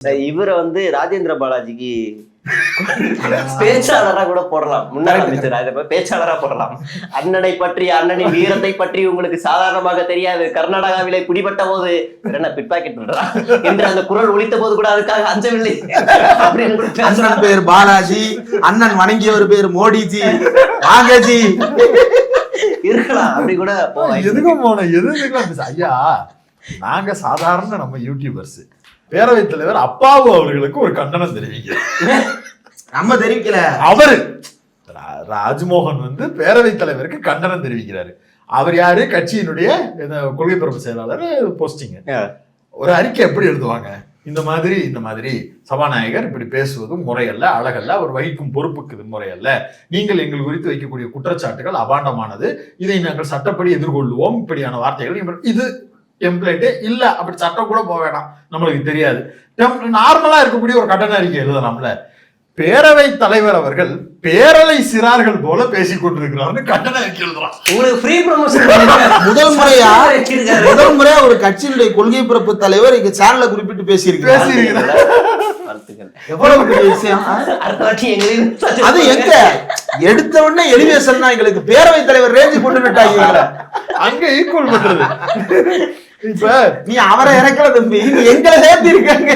இவரை வந்து ராஜேந்திர பாலாஜிக்கு பேச்சாளரா கூட போடலாம். முன்னாள் அமைச்சர் பேச்சாளரா போடலாம். அண்ணனை பற்றி, அண்ணனின் வீரத்தை பற்றி உங்களுக்கு சாதாரணமாக தெரியாது. கர்நாடகாவிலே பிடிபட்ட போது என்ன பிட்பாக்கெட் பண்றா என்று அந்த குரல் ஒலித்த போது கூட அதுக்காக அஞ்சவில்லை. அண்ணன் பேர் பாலாஜி, அண்ணன் வணங்கியவர் பேர் மோடிஜி, வாங்கஜி இருக்கலாம். அப்படி கூட எதுக்கும் போன எதுக்கு ஐயா, நாங்க சாதாரண நம்ம யூடியூபர்ஸ், பேரவைத் தலைவர் அப்பாவு அவர்களுக்கு ஒரு கண்டனம் தெரிவிக்கிறார். நம்ம தெரிவிக்கல, அவரு ராஜ்மோகன் வந்து பேரவைத் தலைவருக்கு கண்டனம் தெரிவிக்கிறாரு. அவர் யாரு? கட்சியினுடைய கொள்கை பரப்பு செயலாளர். போஸ்டிங் ஒரு அறிக்கை எப்படி எழுதுவாங்க? இந்த மாதிரி சபாநாயகர் இப்படி பேசுவதும் முறையல்ல, அழகல்ல, அவர் வகிக்கும் பொறுப்புக்கு இது முறையல்ல, நீங்கள் எங்கள் குறித்து வைக்கக்கூடிய குற்றச்சாட்டுகள் அபாண்டமானது, இதை நாங்கள் சட்டப்படி எதிர்கொள்வோம், இப்படியான வார்த்தைகள். இது டெம்ப்ளேட்டே இல்ல, அப்படி சட்டம் கூட போக வேணாம், நம்மளுக்கு தெரியாது. நார்மலா இருக்கக்கூடிய ஒரு கண்டன அறிக்கை எழுதலாம்ல. பேரவை தலைவர் அவர்கள் பேரலை சிறார்கள் போல பேசிக் கொண்டிருக்கிறார் கண்டன அறிக்கை எழுதுறான். உங்களுக்கு ஃப்ரீ ப்ரமோஷன். முதல் முறையா ஒரு கட்சியினுடைய கொள்கை பரப்பு தலைவர் இங்க சேனல்ல குறிப்பிட்டு பேசியிருக்கிறார். எவ்வளவு பெரிய விஷயம். அது எங்க எடுத்த உடனே எலிவேஷன் தான் எங்களுக்கு பேரவை தலைவர் ரேஞ்சு கொண்டு விட்டாங்க. அங்க ஈக்குவல் பண்றது. இப்ப நீ அவரை இறக்கல தம்பி, எங்களை சேர்த்து இருக்காங்க.